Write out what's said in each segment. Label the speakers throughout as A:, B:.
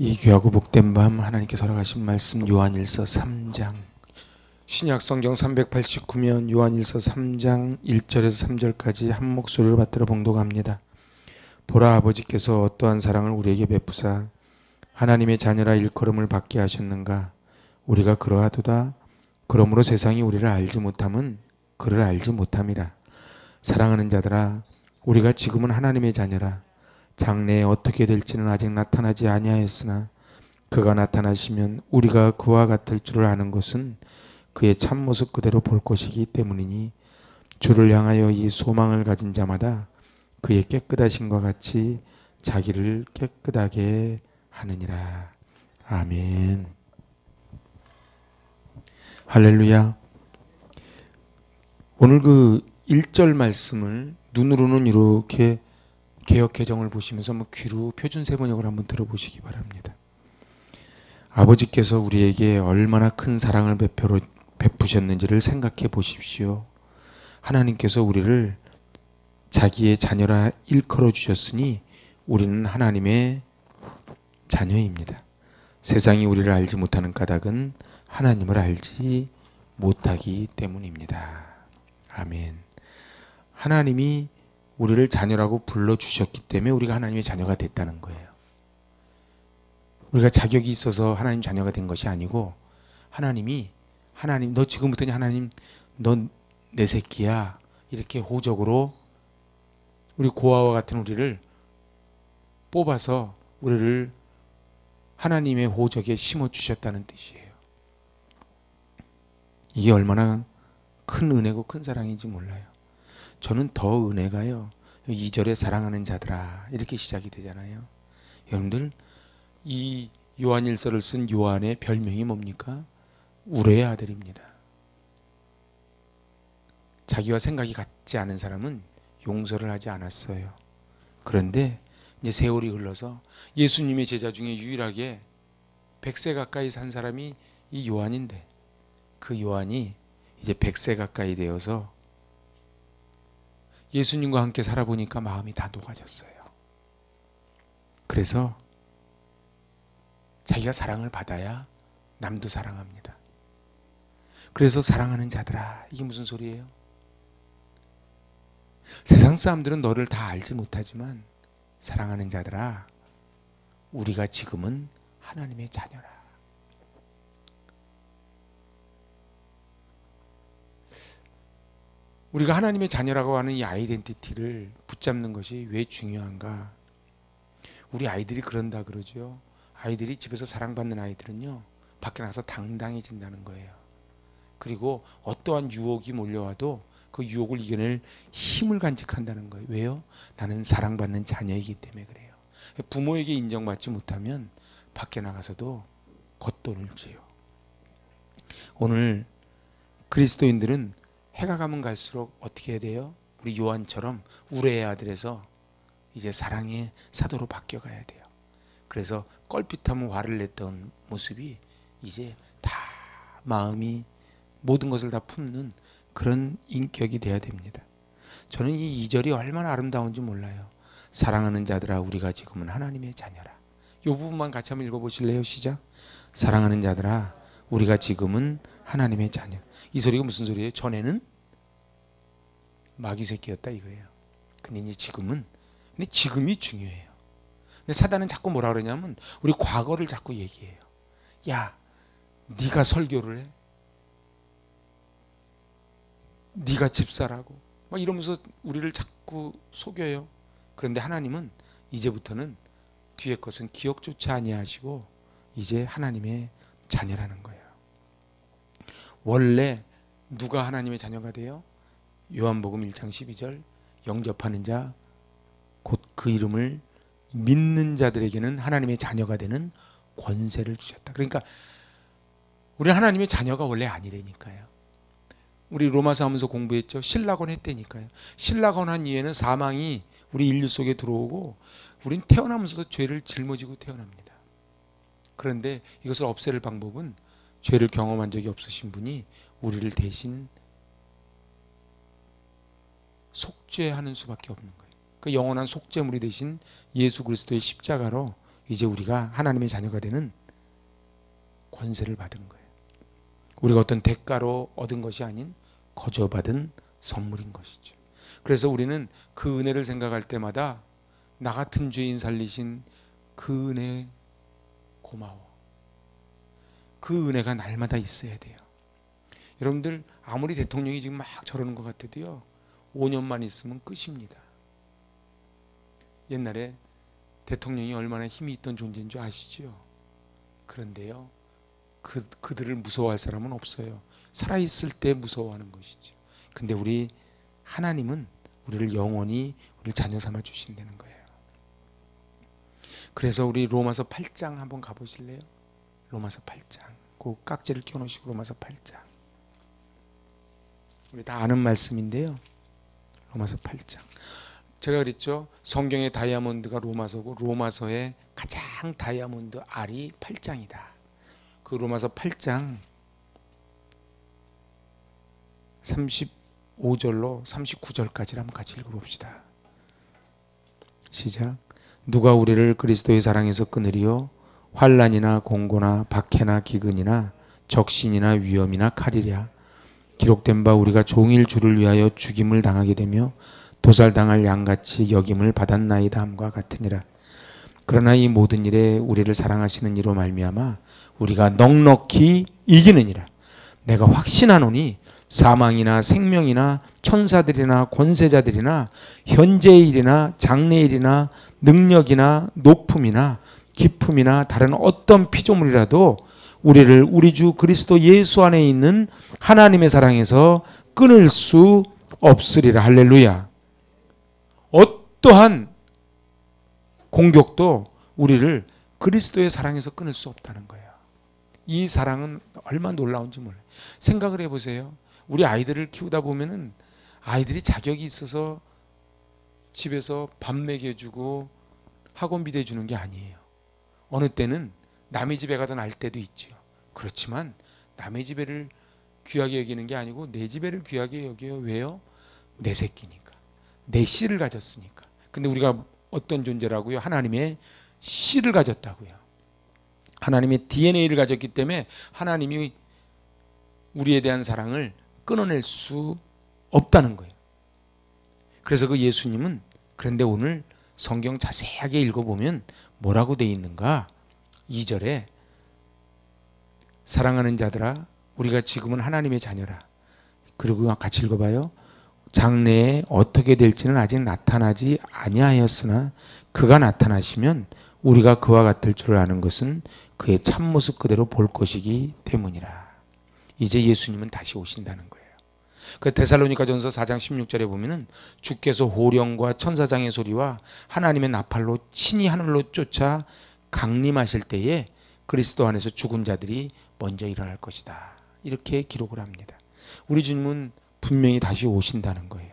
A: 이 귀하고 복된 밤 하나님께서 허락하신 말씀 요한일서 3장 신약성경 389면 요한일서 3장 1절에서 3절까지 한 목소리로 받들어 봉독합니다. 보라, 아버지께서 어떠한 사랑을 우리에게 베푸사 하나님의 자녀라 일컬음을 받게 하셨는가. 우리가 그러하도다. 그러므로 세상이 우리를 알지 못함은 그를 알지 못함이라. 사랑하는 자들아, 우리가 지금은 하나님의 자녀라. 장래에 어떻게 될지는 아직 나타나지 아니하였으나 그가 나타나시면 우리가 그와 같을 줄을 아는 것은 그의 참모습 그대로 볼 것이기 때문이니 주를 향하여 이 소망을 가진 자마다 그의 깨끗하심과 같이 자기를 깨끗하게 하느니라. 아멘. 할렐루야. 오늘 그 1절 말씀을 눈으로는 이렇게 개역 개정을 보시면서 한번 귀로 표준 세번역을 한번 들어보시기 바랍니다. 아버지께서 우리에게 얼마나 큰 사랑을 베푸셨는지를 생각해 보십시오. 하나님께서 우리를 자기의 자녀라 일컬어 주셨으니 우리는 하나님의 자녀입니다. 세상이 우리를 알지 못하는 까닭은 하나님을 알지 못하기 때문입니다. 아멘. 하나님이 우리를 자녀라고 불러주셨기 때문에 우리가 하나님의 자녀가 됐다는 거예요. 우리가 자격이 있어서 하나님 자녀가 된 것이 아니고 하나님 너 지금부터는 하나님 너 내 새끼야 이렇게 호적으로 우리 고아와 같은 우리를 뽑아서 우리를 하나님의 호적에 심어주셨다는 뜻이에요. 이게 얼마나 큰 은혜고 큰 사랑인지 몰라요. 저는 더 은혜가요. 2절에 사랑하는 자들아 이렇게 시작이 되잖아요. 여러분들 이 요한일서를 쓴 요한의 별명이 뭡니까? 우레의 아들입니다. 자기와 생각이 같지 않은 사람은 용서를 하지 않았어요. 그런데 이제 세월이 흘러서 예수님의 제자 중에 유일하게 100세 가까이 산 사람이 이 요한인데 그 요한이 이제 100세 가까이 되어서 예수님과 함께 살아보니까 마음이 다 녹아졌어요. 그래서 자기가 사랑을 받아야 남도 사랑합니다. 그래서 사랑하는 자들아, 이게 무슨 소리예요? 세상 사람들은 너를 다 알지 못하지만 사랑하는 자들아, 우리가 지금은 하나님의 자녀라. 우리가 하나님의 자녀라고 하는 이 아이덴티티를 붙잡는 것이 왜 중요한가? 우리 아이들이 그런다 그러죠. 아이들이 집에서 사랑받는 아이들은요, 밖에 나가서 당당해진다는 거예요. 그리고 어떠한 유혹이 몰려와도 그 유혹을 이겨낼 힘을 간직한다는 거예요. 왜요? 나는 사랑받는 자녀이기 때문에 그래요. 부모에게 인정받지 못하면 밖에 나가서도 겉돈을 쥐요. 오늘 그리스도인들은 해가 가면 갈수록 어떻게 해야 돼요? 우리 요한처럼 우레의 아들에서 이제 사랑의 사도로 바뀌어가야 돼요. 그래서 껄핏하면 화를 냈던 모습이 이제 다 마음이 모든 것을 다 품는 그런 인격이 돼야 됩니다. 저는 이 2절이 얼마나 아름다운지 몰라요. 사랑하는 자들아, 우리가 지금은 하나님의 자녀라. 이 부분만 같이 한번 읽어보실래요? 시작. 사랑하는 자들아, 우리가 지금은 하나님의 자녀. 이 소리가 무슨 소리예요? 전에는 마귀 새끼였다 이거예요. 근데 이제 지금은, 근데 지금이 중요해요. 근데 사단은 자꾸 뭐라 그러냐면 우리 과거를 자꾸 얘기해요. 야, 네가 설교를 해? 네가 집사라고? 막 이러면서 우리를 자꾸 속여요. 그런데 하나님은 이제부터는 뒤의 것은 기억조차 아니하시고 이제 하나님의 자녀라는 거예요. 원래 누가 하나님의 자녀가 돼요? 요한복음 1장 12절 영접하는 자 곧 그 이름을 믿는 자들에게는 하나님의 자녀가 되는 권세를 주셨다. 그러니까 우리 하나님의 자녀가 원래 아니라니까요. 우리 로마서 하면서 공부했죠. 신라곤 했다니까요. 신라곤 한 이후에는 사망이 우리 인류 속에 들어오고 우린 태어나면서도 죄를 짊어지고 태어납니다. 그런데 이것을 없앨 방법은 죄를 경험한 적이 없으신 분이 우리를 대신 속죄하는 수밖에 없는 거예요. 그 영원한 속죄물이 되신 예수 그리스도의 십자가로 이제 우리가 하나님의 자녀가 되는 권세를 받은 거예요. 우리가 어떤 대가로 얻은 것이 아닌 거저 받은 선물인 것이죠. 그래서 우리는 그 은혜를 생각할 때마다 나 같은 죄인 살리신 그 은혜 고마워. 그 은혜가 날마다 있어야 돼요. 여러분들 아무리 대통령이 지금 막 저러는 것 같아도요, 5년만 있으면 끝입니다. 옛날에 대통령이 얼마나 힘이 있던 존재인 줄 아시죠? 그런데요, 그들을 무서워할 사람은 없어요. 살아있을 때 무서워하는 것이죠. 근데 우리 하나님은 우리를 영원히 우리를 자녀 삼아 주신다는 거예요. 그래서 우리 로마서 8장 한번 가보실래요? 로마서 8장. 그 깍지를 껴놓으시고 로마서 8장. 우리 다 아는 말씀인데요. 로마서 8장. 제가 그랬죠. 성경의 다이아몬드가 로마서고 로마서의 가장 다이아몬드 알이 8장이다. 그 로마서 8장 35절로 39절까지를 한번 같이 읽어봅시다. 시작. 누가 우리를 그리스도의 사랑에서 끊으리요? 환난이나 공고나 박해나 기근이나 적신이나 위험이나 칼이랴. 기록된 바 우리가 종일 주를 위하여 죽임을 당하게 되며 도살당할 양같이 여김을 받았나이다 함과 같으니라. 그러나 이 모든 일에 우리를 사랑하시는 이로 말미암아 우리가 넉넉히 이기느니라. 내가 확신하노니 사망이나 생명이나 천사들이나 권세자들이나 현재의 일이나 장래의 일이나 능력이나 높음이나 기품이나 다른 어떤 피조물이라도 우리를 우리 주 그리스도 예수 안에 있는 하나님의 사랑에서 끊을 수 없으리라. 할렐루야. 어떠한 공격도 우리를 그리스도의 사랑에서 끊을 수 없다는 거예요. 이 사랑은 얼마나 놀라운지 몰라요. 생각을 해보세요. 우리 아이들을 키우다 보면은 아이들이 자격이 있어서 집에서 밥 먹여주고 학원비 대주는 게 아니에요. 어느 때는 남의 집에 가다 날 때도 있죠. 그렇지만 남의 집에를 귀하게 여기는 게 아니고 내 집에를 귀하게 여겨요. 왜요? 내 새끼니까. 내 씨를 가졌으니까. 근데 우리가 어떤 존재라고요? 하나님의 씨를 가졌다고요. 하나님의 DNA를 가졌기 때문에 하나님이 우리에 대한 사랑을 끊어낼 수 없다는 거예요. 그래서 그 예수님은, 그런데 오늘 성경 자세하게 읽어보면 뭐라고 돼 있는가? 2절에 사랑하는 자들아 우리가 지금은 하나님의 자녀라. 그리고 같이 읽어봐요. 장래에 어떻게 될지는 아직 나타나지 아니하였으나 그가 나타나시면 우리가 그와 같을 줄 아는 것은 그의 참모습 그대로 볼 것이기 때문이라. 이제 예수님은 다시 오신다는 거예요. 그 데살로니가전서 4장 16절에 보면은 주께서 호령과 천사장의 소리와 하나님의 나팔로 친히 하늘로 쫓아 강림하실 때에 그리스도 안에서 죽은 자들이 먼저 일어날 것이다. 이렇게 기록을 합니다. 우리 주님은 분명히 다시 오신다는 거예요.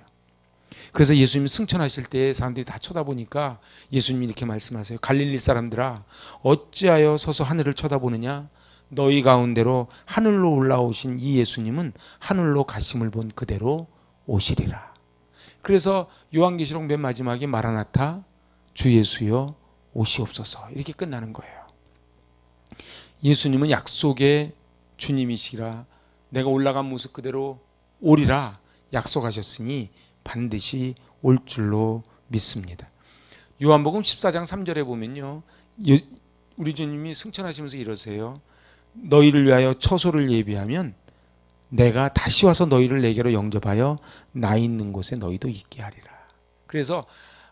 A: 그래서 예수님이 승천하실 때 사람들이 다 쳐다보니까 예수님이 이렇게 말씀하세요. 갈릴리 사람들아 어찌하여 서서 하늘을 쳐다보느냐? 너희 가운데로 하늘로 올라오신 이 예수님은 하늘로 가심을 본 그대로 오시리라. 그래서 요한계시록 맨 마지막에 마라나타 주 예수여 오시옵소서 이렇게 끝나는 거예요. 예수님은 약속의 주님이시라. 내가 올라간 모습 그대로 오리라 약속하셨으니 반드시 올 줄로 믿습니다. 요한복음 14장 3절에 보면요, 우리 주님이 승천하시면서 이러세요. 너희를 위하여 처소를 예비하면 내가 다시 와서 너희를 내게로 영접하여 나 있는 곳에 너희도 있게 하리라. 그래서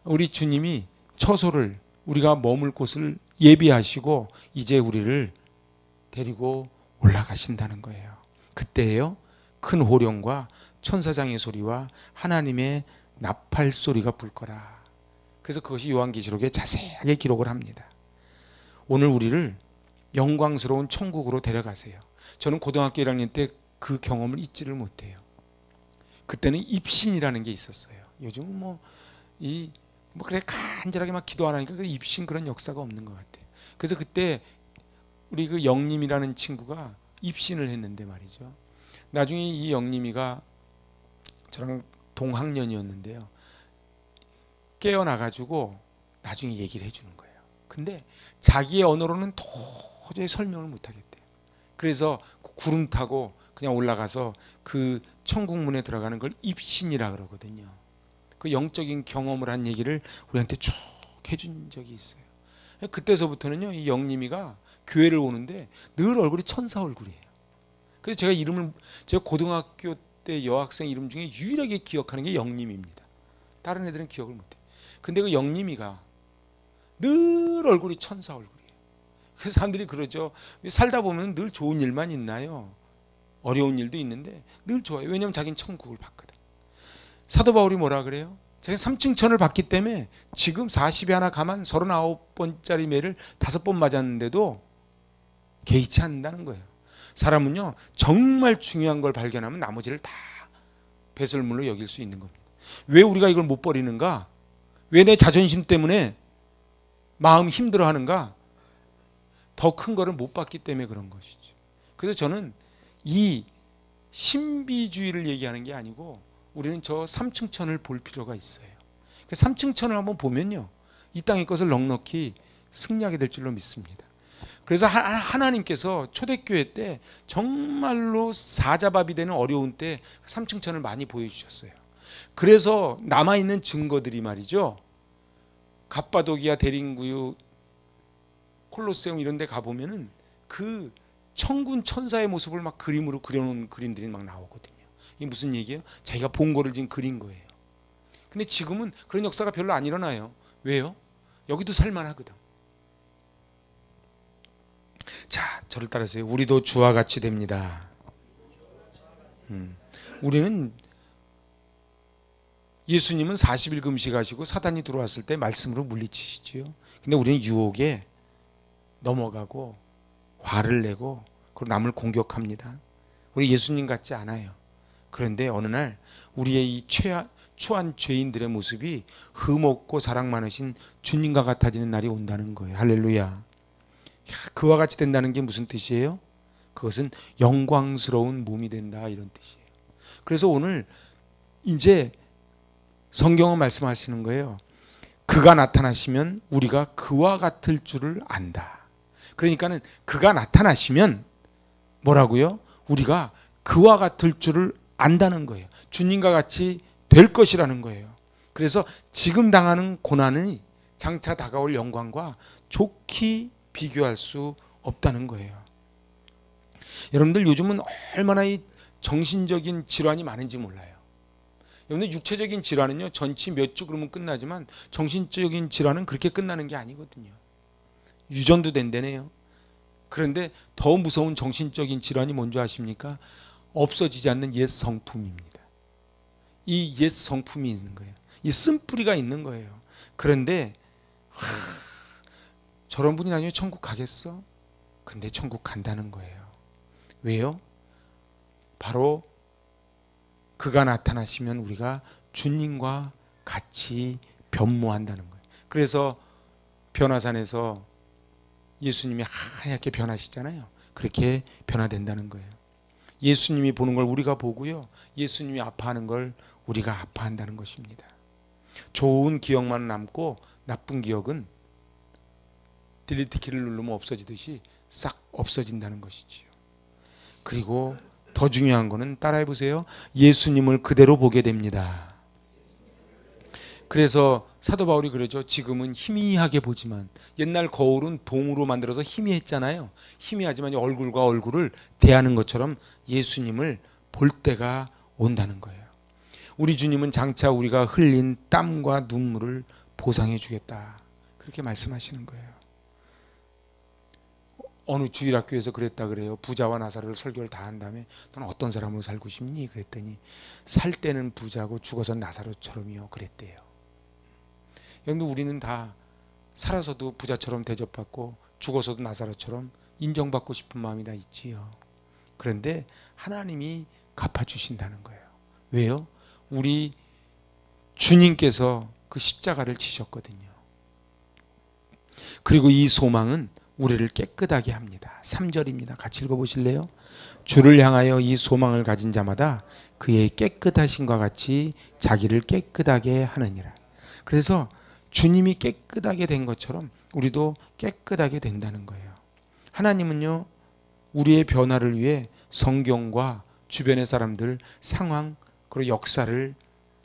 A: 우리 주님이 처소를, 우리가 머물 곳을 예비하시고 이제 우리를 데리고 올라가신다는 거예요. 그때예요, 큰 호령과 천사장의 소리와 하나님의 나팔 소리가 불 거라. 그래서 그것이 요한계시록에 자세하게 기록을 합니다. 오늘 우리를 영광스러운 천국으로 데려가세요. 저는 고등학교 1학년 때 그 경험을 잊지를 못해요. 그때는 입신이라는 게 있었어요. 요즘은 뭐 그래 간절하게 막 기도 안 하니까 그 입신 그런 역사가 없는 것 같아요. 그래서 그때 우리 그 영림이라는 친구가 입신을 했는데 말이죠. 나중에 이 영림이가 저랑 동학년이었는데요. 깨어나가지고 나중에 얘기를 해주는 거예요. 근데 자기의 언어로는 도저히 설명을 못 하겠대요. 그래서 구름 타고 그냥 올라가서 그 천국 문에 들어가는 걸 입신이라 그러거든요. 그 영적인 경험을 한 얘기를 우리한테 쭉 해준 적이 있어요. 그때서부터는요, 이 영림이가 교회를 오는데 늘 얼굴이 천사 얼굴이에요. 그래서 제가 고등학교 때 여학생 이름 중에 유일하게 기억하는 게 영림입니다. 다른 애들은 기억을 못해요. 근데 그 영림이가 늘 얼굴이 천사 얼굴이에요. 그래서 사람들이 그러죠. 살다 보면 늘 좋은 일만 있나요? 어려운 일도 있는데 늘 좋아요. 왜냐하면 자기는 천국을 봤거든. 사도 바울이 뭐라 그래요? 자기가 3층 천을 봤기 때문에 지금 40에 하나 가만 39번짜리 매를 5번 맞았는데도 개의치 않는다는 거예요. 사람은요, 정말 중요한 걸 발견하면 나머지를 다 배설물로 여길 수 있는 겁니다. 왜 우리가 이걸 못 버리는가? 왜 내 자존심 때문에 마음 힘들어하는가? 더 큰 거를 못 봤기 때문에 그런 것이죠. 그래서 저는 이 신비주의를 얘기하는 게 아니고 우리는 저 3층 천을 볼 필요가 있어요. 3층 천을 한번 보면요, 이 땅의 것을 넉넉히 승리하게 될 줄로 믿습니다. 그래서 하나님께서 초대교회 때 정말로 사자밥이 되는 어려운 때 3층 천을 많이 보여주셨어요. 그래서 남아있는 증거들이 말이죠, 갑바도기아, 대림구유, 콜로세움 이런 데 가보면은 그 천군 천사의 모습을 막 그림으로 그려놓은 그림들이 막 나오거든요. 이게 무슨 얘기예요? 자기가 본 거를 지금 그린 거예요. 근데 지금은 그런 역사가 별로 안 일어나요. 왜요? 여기도 살만하거든. 자, 저를 따라서요. 우리도 주와 같이 됩니다. 우리는 예수님은 40일 금식하시고 사단이 들어왔을 때 말씀으로 물리치시지요. 근데 우리는 유혹에 넘어가고 화를 내고 그리고 남을 공격합니다. 우리 예수님 같지 않아요. 그런데 어느 날 우리의 이 추한 죄인들의 모습이 흠없고 사랑 많으신 주님과 같아지는 날이 온다는 거예요. 할렐루야. 그와 같이 된다는 게 무슨 뜻이에요? 그것은 영광스러운 몸이 된다, 이런 뜻이에요. 그래서 오늘 이제 성경은 말씀하시는 거예요. 그가 나타나시면 우리가 그와 같을 줄을 안다. 그러니까는 그가 나타나시면 뭐라고요? 우리가 그와 같을 줄을 안다는 거예요. 주님과 같이 될 것이라는 거예요. 그래서 지금 당하는 고난이 장차 다가올 영광과 좋게 비교할 수 없다는 거예요. 여러분들 요즘은 얼마나 이 정신적인 질환이 많은지 몰라요. 여러분들 육체적인 질환은요, 전치 몇 주 그러면 끝나지만 정신적인 질환은 그렇게 끝나는 게 아니거든요. 유전도 된다네요. 그런데 더 무서운 정신적인 질환이 뭔지 아십니까? 없어지지 않는 옛 성품입니다. 이 옛 성품이 있는 거예요. 이 쓴뿌리가 있는 거예요. 그런데 저런 분이 나중에 천국 가겠어? 근데 천국 간다는 거예요. 왜요? 바로 그가 나타나시면 우리가 주님과 같이 변모한다는 거예요. 그래서 변화산에서 예수님이 하얗게 변하시잖아요. 그렇게 변화된다는 거예요. 예수님이 보는 걸 우리가 보고요, 예수님이 아파하는 걸 우리가 아파한다는 것입니다. 좋은 기억만 남고 나쁜 기억은 딜리트 키를 누르면 없어지듯이 싹 없어진다는 것이지요. 그리고 더 중요한 거는 따라해 보세요. 예수님을 그대로 보게 됩니다. 그래서 사도 바울이 그러죠. 지금은 희미하게 보지만, 옛날 거울은 동으로 만들어서 희미했잖아요. 희미하지만 얼굴과 얼굴을 대하는 것처럼 예수님을 볼 때가 온다는 거예요. 우리 주님은 장차 우리가 흘린 땀과 눈물을 보상해 주겠다, 그렇게 말씀하시는 거예요. 어느 주일학교에서 그랬다 그래요. 부자와 나사로를 설교를 다 한 다음에 너는 어떤 사람으로 살고 싶니? 그랬더니 살 때는 부자고 죽어서 나사로처럼이요, 그랬대요. 여러분, 우리는 다 살아서도 부자처럼 대접받고 죽어서도 나사로처럼 인정받고 싶은 마음이 다 있지요. 그런데 하나님이 갚아주신다는 거예요. 왜요? 우리 주님께서 그 십자가를 지셨거든요. 그리고 이 소망은 우리를 깨끗하게 합니다. 3절입니다. 같이 읽어보실래요? 주를 향하여 이 소망을 가진 자마다 그의 깨끗하심과 같이 자기를 깨끗하게 하느니라. 그래서 주님이 깨끗하게 된 것처럼 우리도 깨끗하게 된다는 거예요. 하나님은요, 우리의 변화를 위해 성경과 주변의 사람들, 상황, 그리고 역사를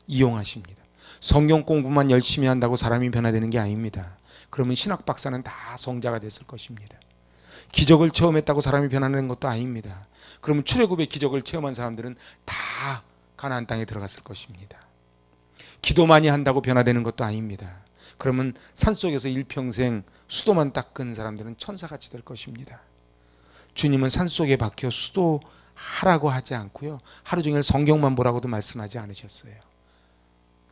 A: 이용하십니다. 성경 공부만 열심히 한다고 사람이 변화되는 게 아닙니다. 그러면 신학 박사는 다 성자가 됐을 것입니다. 기적을 체험했다고 사람이 변화되는 것도 아닙니다. 그러면 출애굽의 기적을 체험한 사람들은 다 가나안 땅에 들어갔을 것입니다. 기도 많이 한다고 변화되는 것도 아닙니다. 그러면 산속에서 일평생 수도만 닦은 사람들은 천사같이 될 것입니다. 주님은 산속에 박혀 수도하라고 하지 않고요, 하루 종일 성경만 보라고도 말씀하지 않으셨어요.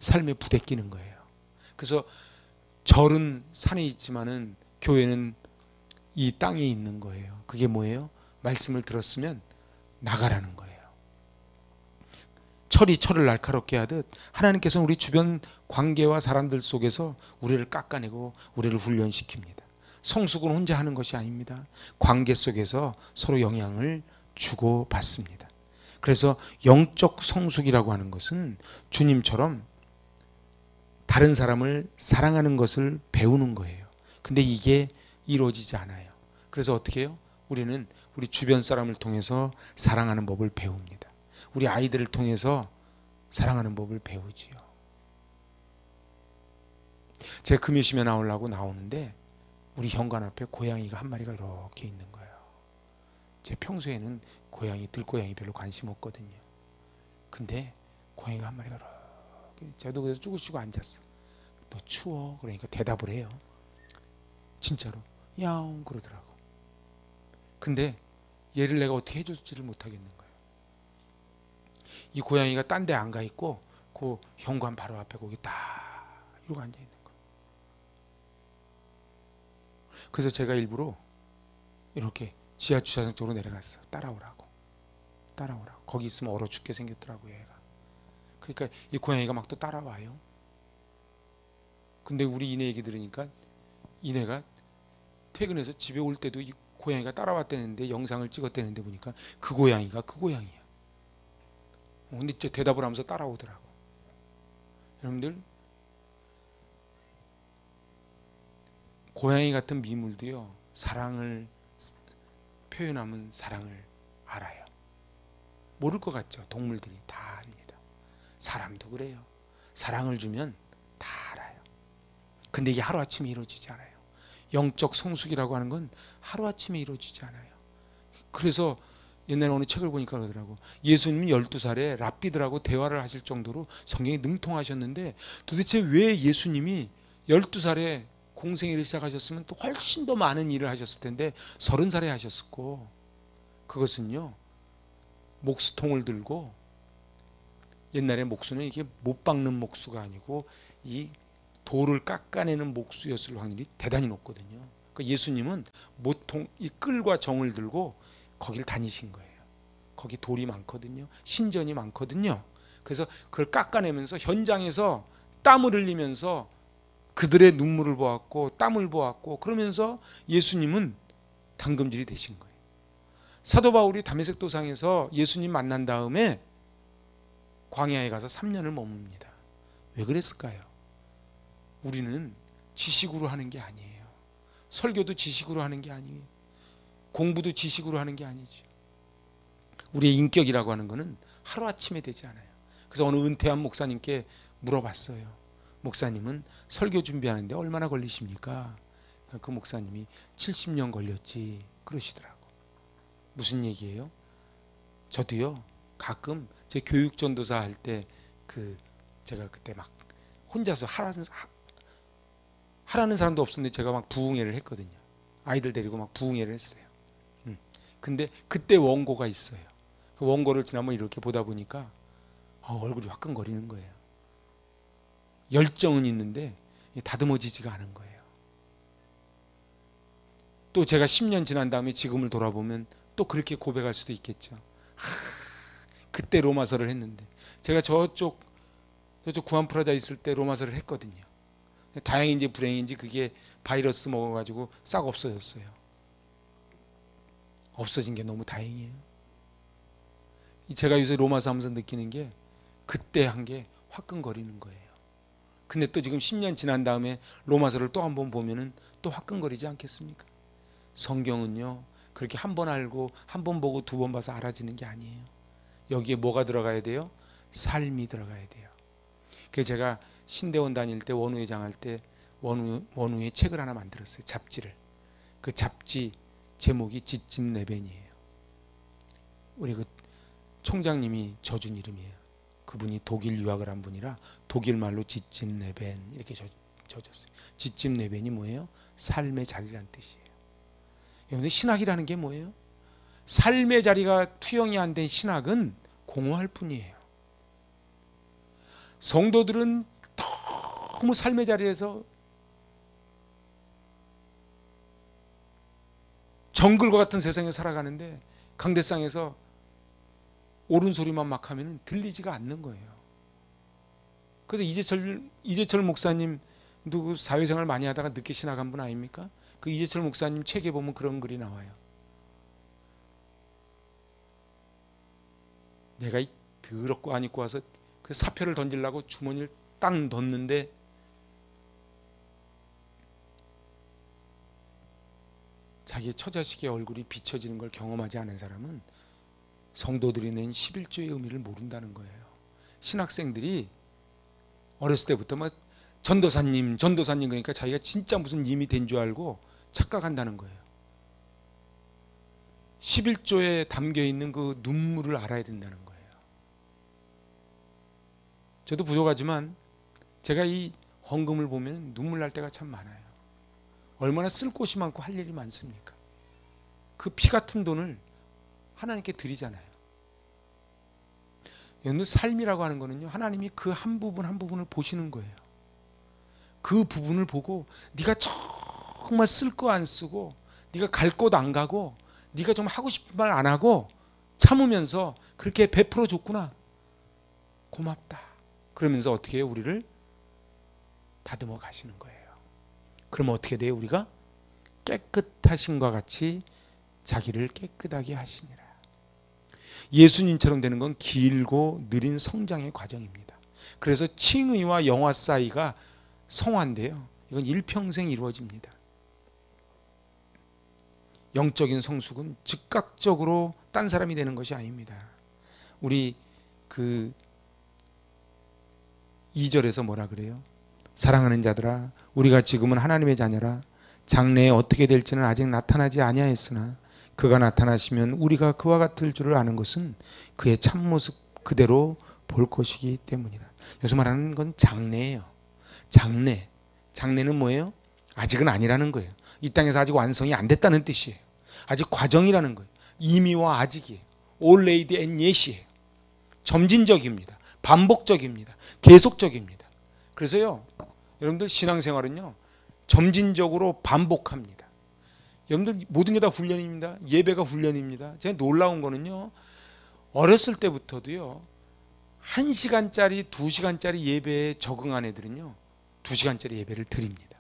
A: 삶에 부대끼는 거예요. 그래서 절은 산에 있지만은 교회는 이 땅에 있는 거예요. 그게 뭐예요? 말씀을 들었으면 나가라는 거예요. 철이 철을 날카롭게 하듯 하나님께서는 우리 주변 관계와 사람들 속에서 우리를 깎아내고 우리를 훈련시킵니다. 성숙은 혼자 하는 것이 아닙니다. 관계 속에서 서로 영향을 주고받습니다. 그래서 영적 성숙이라고 하는 것은 주님처럼 다른 사람을 사랑하는 것을 배우는 거예요. 근데 이게 이루어지지 않아요. 그래서 어떻게 해요? 우리는 우리 주변 사람을 통해서 사랑하는 법을 배웁니다. 우리 아이들을 통해서 사랑하는 법을 배우지요. 제가 금요심에 나오려고 나오는데 우리 현관 앞에 고양이가 한 마리가 이렇게 있는 거예요. 제 평소에는 들고양이 별로 관심 없거든요. 근데 고양이가 한 마리가 이렇게, 저도 그래서 쭈그시고 앉았어. 너 추워? 그러니까 대답을 해요. 진짜로 야옹 그러더라고. 근데 얘를 내가 어떻게 해줄지를 못하겠는 거예요. 이 고양이가 딴 데 안 가 있고 그 현관 바로 앞에 거기 딱 이러고 앉아 있는 거예요. 그래서 제가 일부러 이렇게 지하 주차장 쪽으로 내려갔어. 따라오라고. 거기 있으면 얼어 죽게 생겼더라고요, 얘가. 그러니까 이 고양이가 막 또 따라와요. 근데 우리 이내 얘기 들으니까 이내가 퇴근해서 집에 올 때도 이 고양이가 따라왔다는데, 영상을 찍었다는데 보니까 그 고양이가 그 고양이야. 근데 저 대답을 하면서 따라오더라고. 여러분들, 고양이 같은 미물도요, 사랑을 표현하면 사랑을 알아요. 모를 것 같죠? 동물들이 다 압니다. 사람도 그래요. 사랑을 주면 다 알아요. 근데 이게 하루아침에 이루어지지 않아요. 영적 성숙이라고 하는 건 하루아침에 이루어지지 않아요. 그래서 옛날에 어느 책을 보니까 그러더라고. 예수님은 12살에 랍비들하고 대화를 하실 정도로 성경이 능통하셨는데, 도대체 왜 예수님이 12살에 공생애를 시작하셨으면 또 훨씬 더 많은 일을 하셨을 텐데 30살에 하셨었고, 그것은요, 목수통을 들고, 옛날에 목수는 이게 못 박는 목수가 아니고 이 돌을 깎아내는 목수였을 확률이 대단히 높거든요. 그러니까 예수님은 모통 이 끌과 정을 들고 거기를 다니신 거예요. 거기 돌이 많거든요. 신전이 많거든요. 그래서 그걸 깎아내면서 현장에서 땀을 흘리면서 그들의 눈물을 보았고 땀을 보았고, 그러면서 예수님은 당금질이 되신 거예요. 사도 바울이 다메섹 도상에서 예수님 만난 다음에 광야에 가서 3년을 머뭅니다. 왜 그랬을까요? 우리는 지식으로 하는 게 아니에요. 설교도 지식으로 하는 게 아니에요. 공부도 지식으로 하는 게 아니죠. 우리의 인격이라고 하는 것은 하루아침에 되지 않아요. 그래서 어느 은퇴한 목사님께 물어봤어요. 목사님은 설교 준비하는데 얼마나 걸리십니까? 그 목사님이 70년 걸렸지 그러시더라고. 무슨 얘기예요? 저도요, 가끔 제 교육전도사 할 때 제가 그때 막 혼자서 하라는 사람도 없었는데 제가 막 부흥회를 했거든요. 아이들 데리고 막 부흥회를 했어요. 근데 그때 원고가 있어요. 그 원고를 지난번 이렇게 보다 보니까 얼굴이 화끈거리는 거예요. 열정은 있는데 다듬어지지가 않은 거예요. 또 제가 10년 지난 다음에 지금을 돌아보면 또 그렇게 고백할 수도 있겠죠. 그때 로마서를 했는데, 제가 저쪽 구안프라자 있을 때 로마서를 했거든요. 다행인지 불행인지 그게 바이러스 먹어가지고 싹 없어졌어요. 없어진 게 너무 다행이에요. 제가 요새 로마서 하면서 느끼는 게 그때 한 게 화끈거리는 거예요. 근데 또 지금 10년 지난 다음에 로마서를 또 한 번 보면은 또 화끈거리지 않겠습니까? 성경은요, 그렇게 한 번 알고 한 번 보고 두 번 봐서 알아지는 게 아니에요. 여기에 뭐가 들어가야 돼요? 삶이 들어가야 돼요. 그래서 제가 신대원 다닐 때 원우회장 할 때 원우의 책을 하나 만들었어요. 잡지를. 그 잡지 제목이 지침 내벤이에요. 우리 그 총장님이 져준 이름이에요. 그분이 독일 유학을 한 분이라 독일 말로 지침 내벤 이렇게 져줬어요. 지침 내벤이 뭐예요? 삶의 자리란 뜻이에요. 여러분들 신학이라는 게 뭐예요? 삶의 자리가 투영이 안 된 신학은 공허할 뿐이에요. 성도들은 너무 삶의 자리에서 정글과 같은 세상에 살아가는데 강대상에서 옳은 소리만 막 하면 들리지가 않는 거예요. 그래서 이재철 목사님도 사회생활 많이 하다가 늦게 신학한 분 아닙니까? 그 이재철 목사님 책에 보면 그런 글이 나와요. 내가 이 더럽고 안 입고 와서 그 사표를 던지려고 주머니를 딱 넣는데 자기의 처자식의 얼굴이 비춰지는 걸 경험하지 않은 사람은 성도들이 낸 11조의 의미를 모른다는 거예요. 신학생들이 어렸을 때부터 막 전도사님 그러니까 자기가 진짜 무슨 님이 된 줄 알고 착각한다는 거예요. 11조에 담겨있는 그 눈물을 알아야 된다는 거예요. 저도 부족하지만 제가 이 헌금을 보면 눈물 날 때가 참 많아요. 얼마나 쓸 곳이 많고 할 일이 많습니까? 그 피 같은 돈을 하나님께 드리잖아요. 여러분, 삶이라고 하는 거는요, 하나님이 그 한 부분 한 부분을 보시는 거예요. 그 부분을 보고 네가 정말 쓸 거 안 쓰고 네가 갈 곳 안 가고 네가 좀 하고 싶은 말 안 하고 참으면서 그렇게 베풀어 줬구나, 고맙다, 그러면서 어떻게 해요? 우리를 다듬어 가시는 거예요. 그러면 어떻게 돼요? 우리가 깨끗하신과 같이 자기를 깨끗하게 하시니라. 예수님처럼 되는 건 길고 느린 성장의 과정입니다. 그래서 칭의와 영화 사이가 성화인데요, 이건 일평생 이루어집니다. 영적인 성숙은 즉각적으로 딴 사람이 되는 것이 아닙니다. 우리 그 2절에서 뭐라 그래요? 사랑하는 자들아, 우리가 지금은 하나님의 자녀라. 장래에 어떻게 될지는 아직 나타나지 아니하였으나 그가 나타나시면 우리가 그와 같을 줄을 아는 것은 그의 참모습 그대로 볼 것이기 때문이라. 여기서 말하는 건 장래예요. 장래는 뭐예요? 아직은 아니라는 거예요. 이 땅에서 아직 완성이 안 됐다는 뜻이에요. 아직 과정이라는 거예요. 이미와 아직이에요. already and yet이에요. 점진적입니다. 반복적입니다. 계속적입니다. 그래서요, 여러분들 신앙생활은요, 점진적으로 반복합니다. 여러분들 모든 게 다 훈련입니다. 예배가 훈련입니다. 제가 놀라운 거는요, 어렸을 때부터도요 1시간짜리 2시간짜리 예배에 적응한 애들은요 2시간짜리 예배를 드립니다.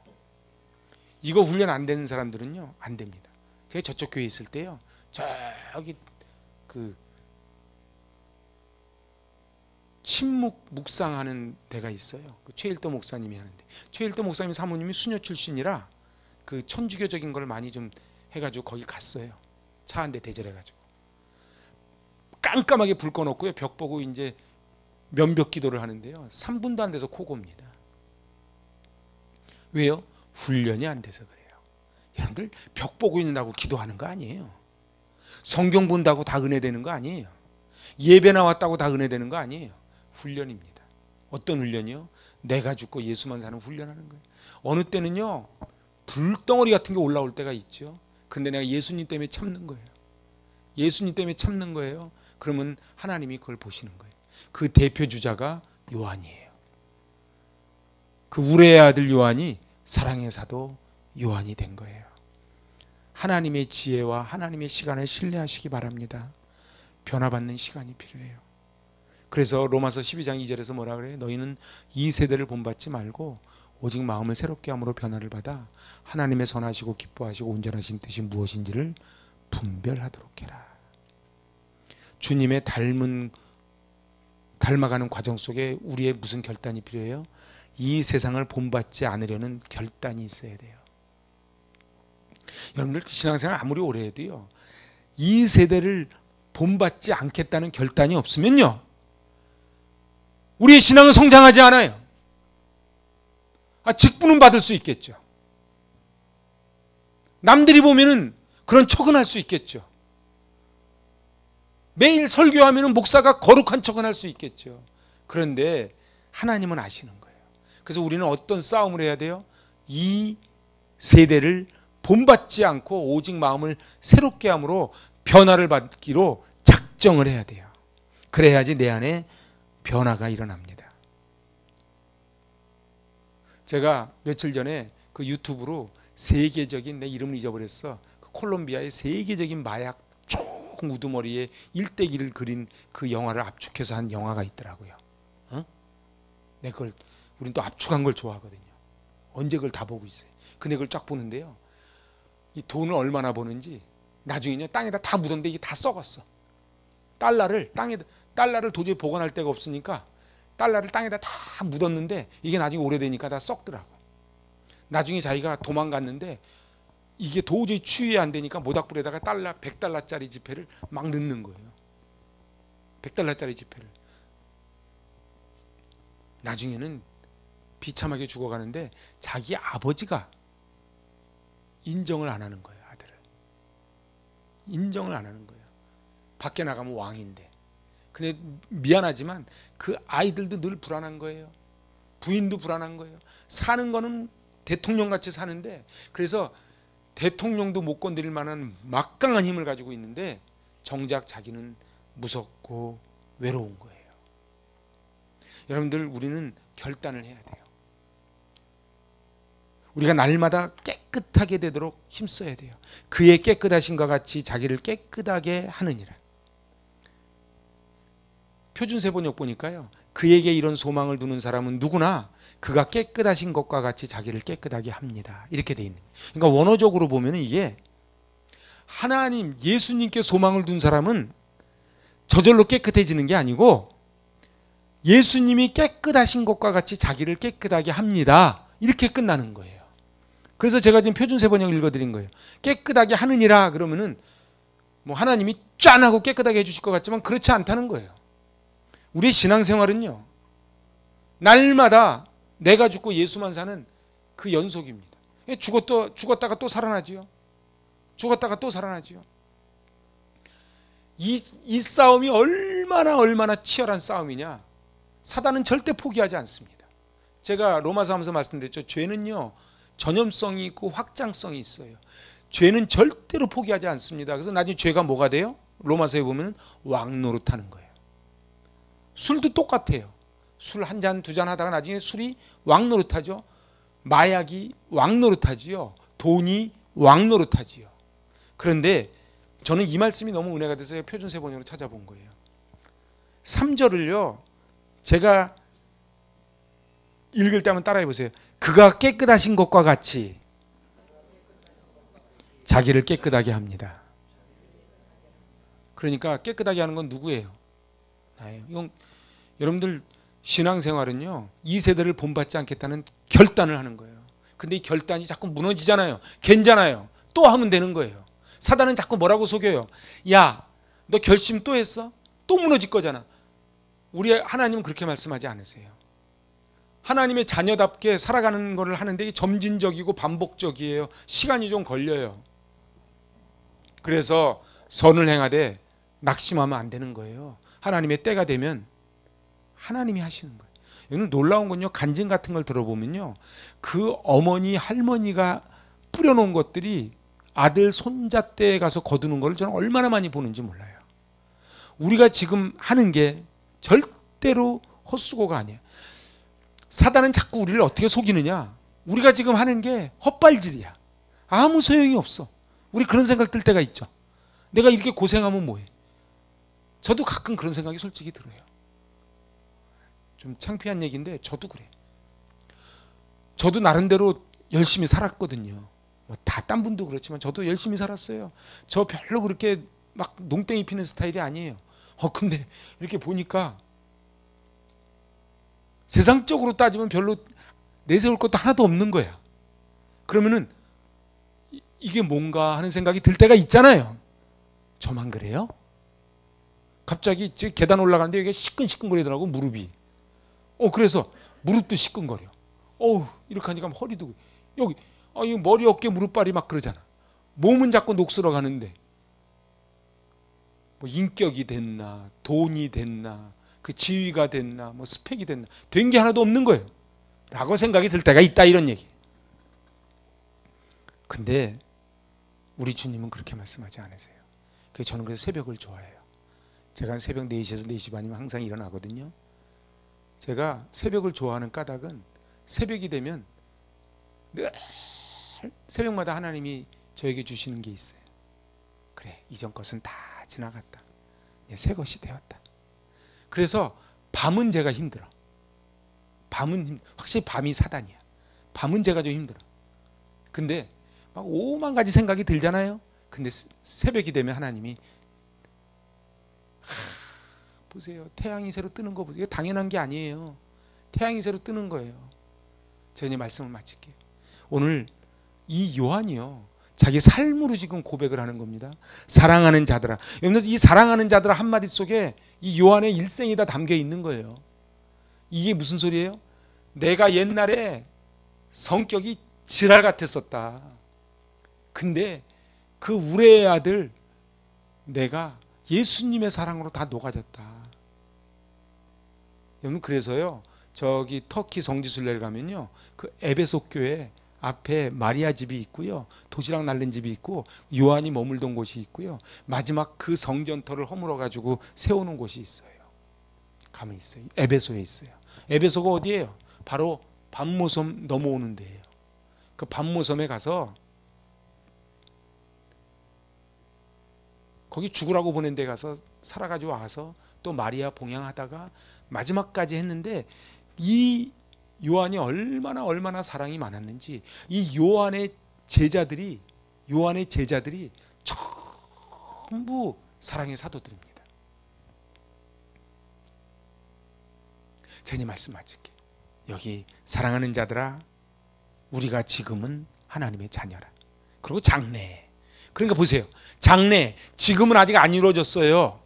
A: 이거 훈련 안 되는 사람들은요 안 됩니다. 제가 저쪽 교회에 있을 때요, 저기 그 침묵 묵상하는 데가 있어요. 그 최일도 목사님이 하는데, 최일도 목사님 사모님이 수녀 출신이라 그 천주교적인 걸 많이 좀 해가지고 거기 갔어요. 차 한 대 대절해가지고 깜깜하게 불 꺼놓고요, 벽 보고 이제 면벽 기도를 하는데요, 3분도 안 돼서 코 곱니다. 왜요? 훈련이 안 돼서 그래요. 여러분들 벽 보고 있는다고 기도하는 거 아니에요. 성경 본다고 다 은혜 되는 거 아니에요. 예배 나왔다고 다 은혜 되는 거 아니에요. 훈련입니다. 어떤 훈련이요? 내가 죽고 예수만 사는 훈련하는 거예요. 어느 때는요 불덩어리 같은 게 올라올 때가 있죠. 근데 내가 예수님 때문에 참는 거예요. 예수님 때문에 참는 거예요. 그러면 하나님이 그걸 보시는 거예요. 그 대표 주자가 요한이에요. 그 우레의 아들 요한이 사랑의 사도 요한이 된 거예요. 하나님의 지혜와 하나님의 시간을 신뢰하시기 바랍니다. 변화받는 시간이 필요해요. 그래서 로마서 12장 2절에서 뭐라 그래요? 너희는 이 세대를 본받지 말고 오직 마음을 새롭게 함으로 변화를 받아 하나님의 선하시고 기뻐하시고 온전하신 뜻이 무엇인지를 분별하도록 해라. 주님의 닮아가는 과정 속에 우리의 무슨 결단이 필요해요? 이 세상을 본받지 않으려는 결단이 있어야 돼요. 여러분들 신앙생활 아무리 오래 해도요, 이 세대를 본받지 않겠다는 결단이 없으면요, 우리의 신앙은 성장하지 않아요. 직분은 받을 수 있겠죠. 남들이 보면은 그런 척은 할 수 있겠죠. 매일 설교하면은 목사가 거룩한 척은 할 수 있겠죠. 그런데 하나님은 아시는 거예요. 그래서 우리는 어떤 싸움을 해야 돼요? 이 세대를 본받지 않고 오직 마음을 새롭게 함으로 변화를 받기로 작정을 해야 돼요. 그래야지 내 안에 변화가 일어납니다. 제가 며칠 전에 그 유튜브로 세계적인, 내 이름을 잊어버렸어, 그 콜롬비아의 세계적인 마약 총 우두머리에 일대기를 그린 그 영화를 압축해서 한 영화가 있더라고요. 내 그걸, 우린 또 압축한 걸 좋아하거든요. 언제 그걸 다 보고 있어요. 근데 그걸 쫙 보는데요, 이 돈을 얼마나 버는지 나중에는 땅에다 다 묻었는데 이게 다 썩었어. 달러를 도저히 보관할 데가 없으니까 달러를 땅에다 다 묻었는데 이게 나중에 오래되니까 다 썩더라고. 나중에 자기가 도망갔는데 이게 도저히 추위 안 되니까 모닥불에다가 100달러짜리 지폐를 막 넣는 거예요. 100달러짜리 지폐를. 나중에는 비참하게 죽어가는데 자기 아버지가 인정을 안 하는 거예요. 아들을 인정을 안 하는 거예요. 밖에 나가면 왕인데. 근데 미안하지만 그 아이들도 늘 불안한 거예요. 부인도 불안한 거예요. 사는 거는 대통령같이 사는데, 그래서 대통령도 못 건드릴 만한 막강한 힘을 가지고 있는데 정작 자기는 무섭고 외로운 거예요. 여러분들, 우리는 결단을 해야 돼요. 우리가 날마다 깨끗하게 되도록 힘써야 돼요. 그의 깨끗하신과 같이 자기를 깨끗하게 하느니라. 표준세번역 보니까요, 그에게 이런 소망을 두는 사람은 누구나 그가 깨끗하신 것과 같이 자기를 깨끗하게 합니다. 이렇게 돼 있는 거예요. 그러니까 원어적으로 보면 이게 하나님, 예수님께 소망을 둔 사람은 저절로 깨끗해지는 게 아니고 예수님이 깨끗하신 것과 같이 자기를 깨끗하게 합니다. 이렇게 끝나는 거예요. 그래서 제가 지금 표준세번역 읽어드린 거예요. 깨끗하게 하느니라 그러면은 뭐 하나님이 짠 하고 깨끗하게 해주실 것 같지만 그렇지 않다는 거예요. 우리의 신앙생활은요, 날마다 내가 죽고 예수만 사는 그 연속입니다. 죽었다가 또 살아나지요. 죽었다가 또 살아나지요. 이 싸움이 얼마나 치열한 싸움이냐. 사단은 절대 포기하지 않습니다. 제가 로마서 하면서 말씀드렸죠. 죄는요, 전염성이 있고 확장성이 있어요. 죄는 절대로 포기하지 않습니다. 그래서 나중에 죄가 뭐가 돼요? 로마서에 보면 왕노릇하는 거예요. 술도 똑같아요. 술 한 잔, 두 잔 하다가 나중에 술이 왕노릇하죠. 마약이 왕노릇하지요. 돈이 왕노릇하지요. 그런데 저는 이 말씀이 너무 은혜가 돼서 표준세번역으로 찾아본 거예요. 3절을요, 제가 읽을 때 한번 따라해 보세요. 그가 깨끗하신 것과 같이 자기를 깨끗하게 합니다. 그러니까 깨끗하게 하는 건 누구예요? 나예요. 이건 여러분들 신앙생활은요, 이 세대를 본받지 않겠다는 결단을 하는 거예요. 근데 이 결단이 자꾸 무너지잖아요. 괜찮아요. 또 하면 되는 거예요. 사단은 자꾸 뭐라고 속여요? 야, 너 결심 또 했어? 또 무너질 거잖아. 우리 하나님은 그렇게 말씀하지 않으세요. 하나님의 자녀답게 살아가는 것을 하는데 이게 점진적이고 반복적이에요. 시간이 좀 걸려요. 그래서 선을 행하되 낙심하면 안 되는 거예요. 하나님의 때가 되면 하나님이 하시는 거예요. 여기는 놀라운 건요, 간증 같은 걸 들어보면요, 그 어머니 할머니가 뿌려놓은 것들이 아들 손자 때에 가서 거두는 걸 저는 얼마나 많이 보는지 몰라요. 우리가 지금 하는 게 절대로 헛수고가 아니에요. 사단은 자꾸 우리를 어떻게 속이느냐, 우리가 지금 하는 게 헛발질이야. 아무 소용이 없어. 우리 그런 생각 들 때가 있죠. 내가 이렇게 고생하면 뭐해. 저도 가끔 그런 생각이 솔직히 들어요. 좀 창피한 얘기인데 저도 그래. 저도 나름대로 열심히 살았거든요. 뭐 다 딴 분도 그렇지만 저도 열심히 살았어요. 저 별로 그렇게 막 농땡이 피는 스타일이 아니에요. 근데 이렇게 보니까 세상적으로 따지면 별로 내세울 것도 하나도 없는 거야. 그러면은 이게 뭔가 하는 생각이 들 때가 있잖아요. 저만 그래요? 갑자기 계단 올라가는데 이게 시끈시끈거리더라고, 무릎이. 그래서 무릎도 시끈거려. 이렇게 하니까 허리도 여기 이 머리 어깨 무릎발이 막 그러잖아. 몸은 자꾸 녹슬어 가는데 뭐 인격이 됐나 돈이 됐나 그 지위가 됐나 뭐 스펙이 됐나 된 게 하나도 없는 거예요 라고 생각이 들 때가 있다, 이런 얘기. 근데 우리 주님은 그렇게 말씀하지 않으세요. 저는 그래서 새벽을 좋아해요. 제가 새벽 4시에서 4시 반이면 항상 일어나거든요. 제가 새벽을 좋아하는 까닭은 새벽이 되면 늘 새벽마다 하나님이 저에게 주시는 게 있어요. 그래, 이전 것은 다 지나갔다. 새 것이 되었다. 그래서 밤은 제가 힘들어. 확실히 밤이 사단이야. 밤은 제가 좀 힘들어. 근데 막 오만 가지 생각이 들잖아요. 근데 새벽이 되면 하나님이 보세요. 태양이 새로 뜨는 거 보세요. 이게 당연한 게 아니에요. 태양이 새로 뜨는 거예요. 제가 이제 말씀을 마칠게요. 오늘 이 요한이요, 자기 삶으로 지금 고백을 하는 겁니다. 사랑하는 자들아. 여러분, 이 사랑하는 자들아 한마디 속에 이 요한의 일생이 다 담겨 있는 거예요. 이게 무슨 소리예요? 내가 옛날에 성격이 지랄 같았었다. 근데 그 우레의 아들 내가 예수님의 사랑으로 다 녹아졌다. 여러분, 그래서요, 저기 터키 성지순례를 가면요, 그 에베소 교회 앞에 마리아 집이 있고요, 도시락 날린 집이 있고, 요한이 머물던 곳이 있고요, 마지막 그 성전터를 허물어 가지고 세우는 곳이 있어요. 가면 있어요. 에베소에 있어요. 에베소가 어디예요? 바로 밤모섬 넘어오는 데예요. 그 밤모섬에 가서 거기 죽으라고 보낸 데 가서 살아가지고 와서 또 마리아 봉양하다가 마지막까지 했는데, 이 요한이 얼마나 사랑이 많았는지 이 요한의 제자들이 전부 사랑의 사도들입니다. 제니 말씀 마칠게요. 여기 사랑하는 자들아, 우리가 지금은 하나님의 자녀라. 그리고 장래. 그러니까 보세요. 장래, 지금은 아직 안 이루어졌어요.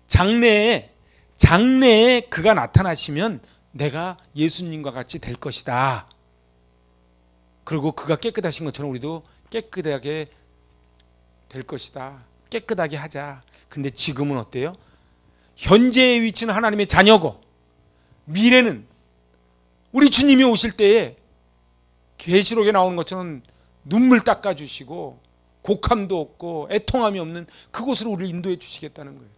A: 장래에 그가 나타나시면 내가 예수님과 같이 될 것이다. 그리고 그가 깨끗하신 것처럼 우리도 깨끗하게 될 것이다. 깨끗하게 하자. 근데 지금은 어때요? 현재의 위치는 하나님의 자녀고, 미래는 우리 주님이 오실 때에 계시록에 나오는 것처럼 눈물 닦아주시고 곡함도 없고 애통함이 없는 그곳으로 우리를 인도해 주시겠다는 거예요.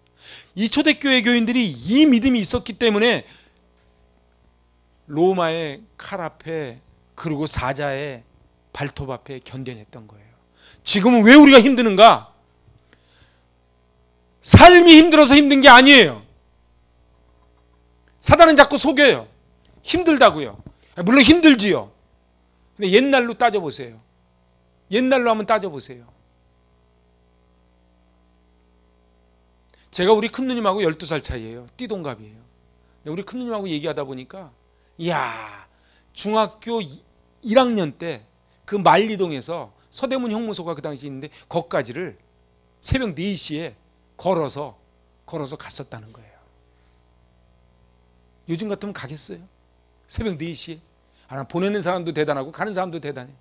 A: 이 초대교회 교인들이 이 믿음이 있었기 때문에 로마의 칼 앞에, 그리고 사자의 발톱 앞에 견뎌냈던 거예요. 지금은 왜 우리가 힘드는가? 삶이 힘들어서 힘든 게 아니에요. 사단은 자꾸 속여요. 힘들다고요. 물론 힘들지요. 근데 옛날로 따져보세요. 옛날로 한번 따져보세요. 제가 우리 큰누님하고 12살 차이예요. 띠동갑이에요. 우리 큰누님하고 얘기하다 보니까, 이야, 중학교 1학년 때 그 만리동에서 서대문 형무소가 그 당시 있는데 거기까지를 새벽 4시에 걸어서 갔었다는 거예요. 요즘 같으면 가겠어요? 새벽 4시에? 보내는 사람도 대단하고 가는 사람도 대단해.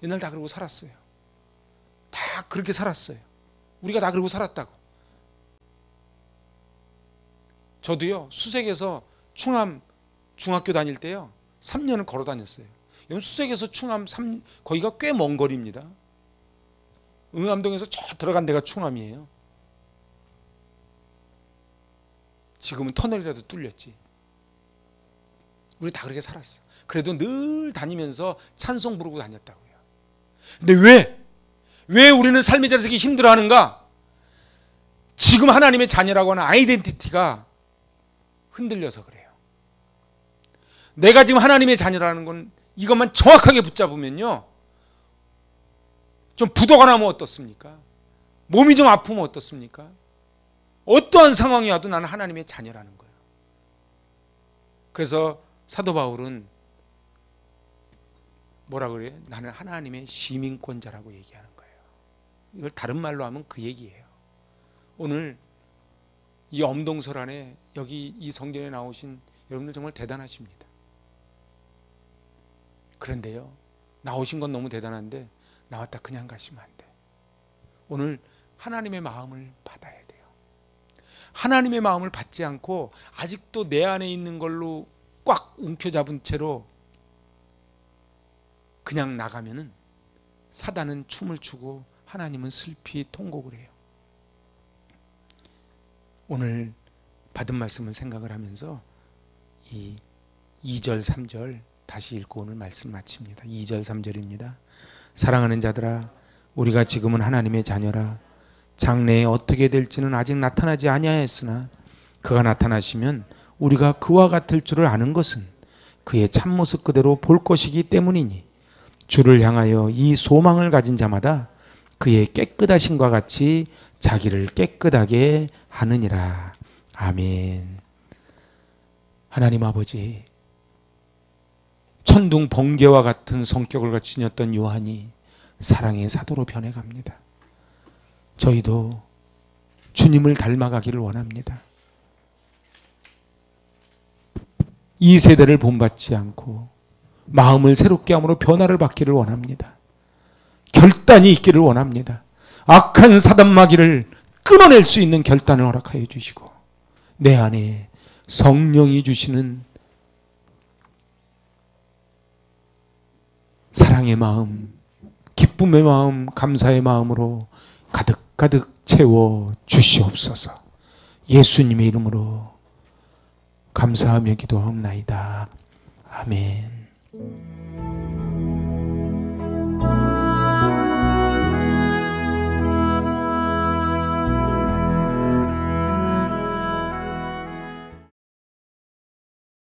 A: 옛날 다 그러고 살았어요. 다 그렇게 살았어요. 우리가 다 그러고 살았다고. 저도요, 수색에서 충암 중학교 다닐 때요, 3년을 걸어 다녔어요. 수색에서 충암 거기가 꽤 먼 거리입니다. 응암동에서 저 들어간 데가 충암이에요. 지금은 터널이라도 뚫렸지. 우리 다 그렇게 살았어. 그래도 늘 다니면서 찬송 부르고 다녔다고요. 근데 왜 우리는 삶의 자리에서 힘들어하는가? 지금 하나님의 자녀라고 하는 아이덴티티가 흔들려서 그래요. 내가 지금 하나님의 자녀라는 건 이것만 정확하게 붙잡으면요, 좀 부도가 나면 어떻습니까? 몸이 좀 아프면 어떻습니까? 어떠한 상황이 와도 나는 하나님의 자녀라는 거예요. 그래서 사도 바울은 뭐라 그래요? 나는 하나님의 시민권자라고 얘기하는 거예요. 이걸 다른 말로 하면 그 얘기예요. 오늘 이 엄동설 안에 여기 이 성전에 나오신 여러분들 정말 대단하십니다. 그런데요, 나오신 건 너무 대단한데 나왔다 그냥 가시면 안 돼. 오늘 하나님의 마음을 받아야 돼요. 하나님의 마음을 받지 않고 아직도 내 안에 있는 걸로 꽉 움켜잡은 채로 그냥 나가면은 사단은 춤을 추고 하나님은 슬피 통곡을 해요. 오늘 받은 말씀을 생각을 하면서 이 2절 3절 다시 읽고 오늘 말씀 마칩니다. 2절 3절입니다. 사랑하는 자들아, 우리가 지금은 하나님의 자녀라. 장래에 어떻게 될지는 아직 나타나지 아니하였으나 그가 나타나시면 우리가 그와 같을 줄을 아는 것은 그의 참모습 그대로 볼 것이기 때문이니 주를 향하여 이 소망을 가진 자마다 그의 깨끗하심과 같이 자기를 깨끗하게 하느니라. 아멘. 하나님 아버지, 천둥 번개와 같은 성격을 지녔던 요한이 사랑의 사도로 변해갑니다. 저희도 주님을 닮아가기를 원합니다. 이 세대를 본받지 않고 마음을 새롭게 함으로 변화를 받기를 원합니다. 결단이 있기를 원합니다. 악한 사단마귀를 끊어낼 수 있는 결단을 허락하여 주시고 내 안에 성령이 주시는 사랑의 마음, 기쁨의 마음, 감사의 마음으로 가득가득 채워 주시옵소서. 예수님의 이름으로 감사하며 기도하옵나이다. 아멘.